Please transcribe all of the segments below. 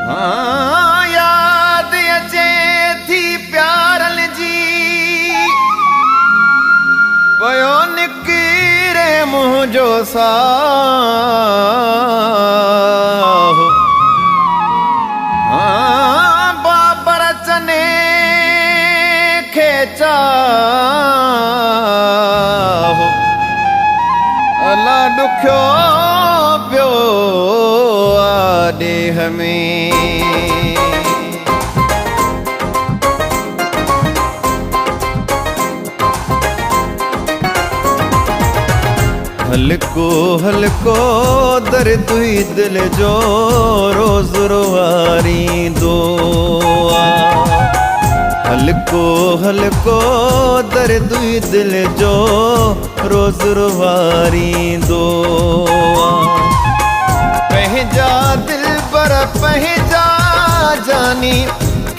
हाँ याद अचे थी प्यारल जी पयो निकिरे मुंहिंजो साहु। हाँ बाबर चने खे चाहो अला ॾुखियो पियो देह में। हल्को हल्को दर्द हुई दिल जो रोज रोवारी दुआ। हल्को हल्को दर्द हुई दिल जो रोज रोवारी दुआ। पंहिंजा दिल बर पंहिंजा जानी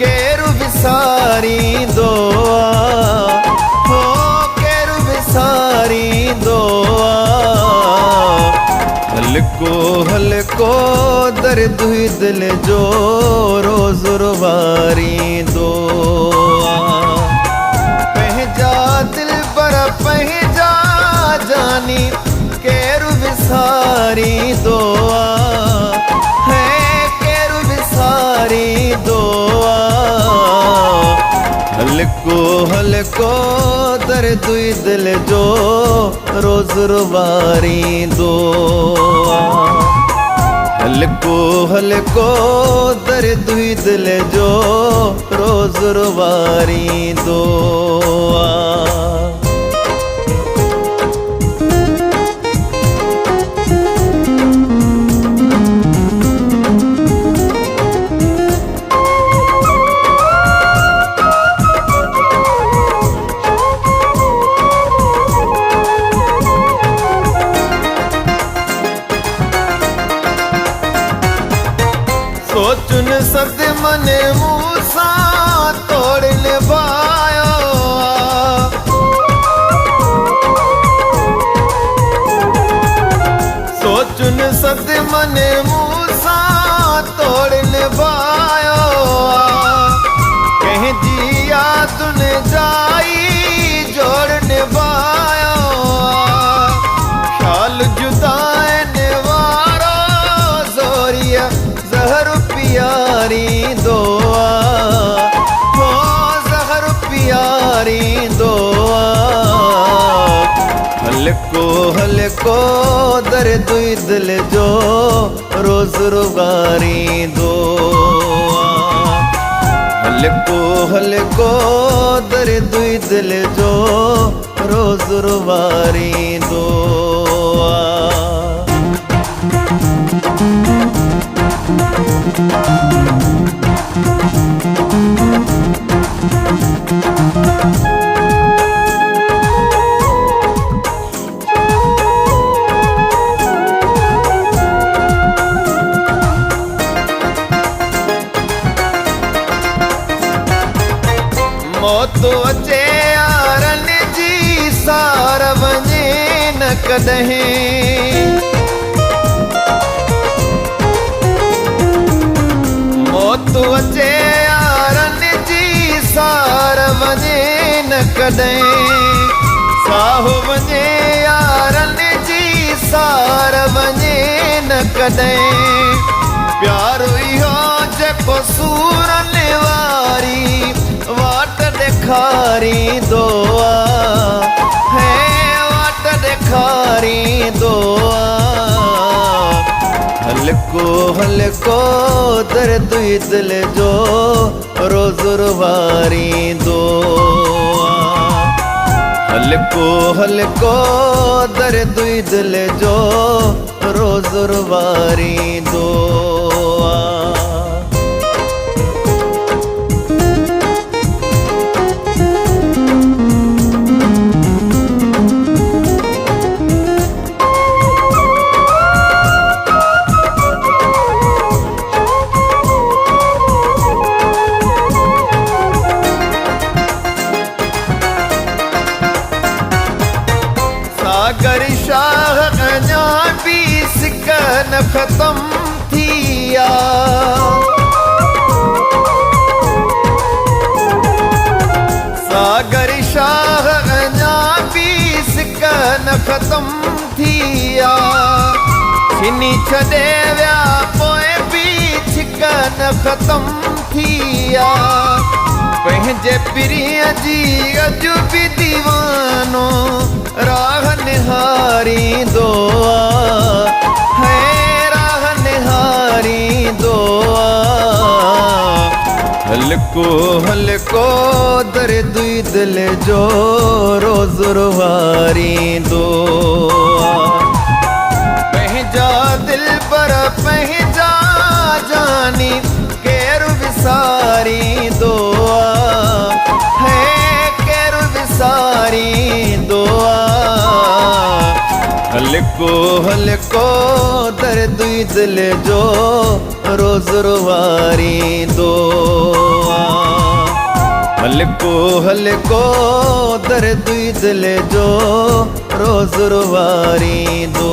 केरु विसारी दुआ। हो केरु विसारी दुआ। हल्को हल्को दर्द हुई दिल जो रोज रोवारी दुआ। पंहिंजा दिल बर पंहिंजा जानी केरु विसारी दुआ। है केरु विसारी दुआ। हल्को हल्को दर्द हुई दिल जो रोज रोवारी दुआ। हल्को हल्को दर्द हुई दिल जो रोज रोवारी दुआ। सोचुन सद मन मूसा तोड़ निभायो। सोचुन सद मन मूसा तोड़ निभायो। कहीं जी यादुन जाई जोड़ निभायो। ख्याल जुदाइन वारो जोरिया जहर प्यारी दुआ। हो जहर प्यारी दुआ। हल्को हल्को दर्द हुई दिल जो रोज रोवारी दुआ। हल्को हल्को दर्द हुई दिल जो रोज रोवारी दुआ। मौत अचे यारन जी सार वञे न कॾहिं। मौत अचे यारन जी सार वञे न कॾहिं। साहु वञे यारन जी सार वञे न कॾहिं। प्यारो इहो जेको सूरन वारी वाट ॾेखारी दुआ। है वाट ॾेखारी दुआ। हल्को हल्को दर्द हुई दिल जो रोज रोवारी दुआ। हल्को हल्को दर्द हुई दिल जो रोज रोवारी दुआ। सागर शाह अञा भी सिक न ख़त्म थिया। ख़त्म थिया छिनी छॾे विया पोइ बि छिकन ख़त्म थिया पंहिंजे पिरीअ जी अॼु बि दीवानो राह निहारींदो है राह निहारींदो हल्को हल्को दर्द दिल जो रोज़ रुवारींदो पंहिंजा दिल पर पंहिंजा जानी केरु विसारींदो है केरु विसारींदो हल्को हल्को दर्द दिल जो रोज़ रुवारींदो हल्को हल्को दर्द दिल जो रोज़ रुवारींदो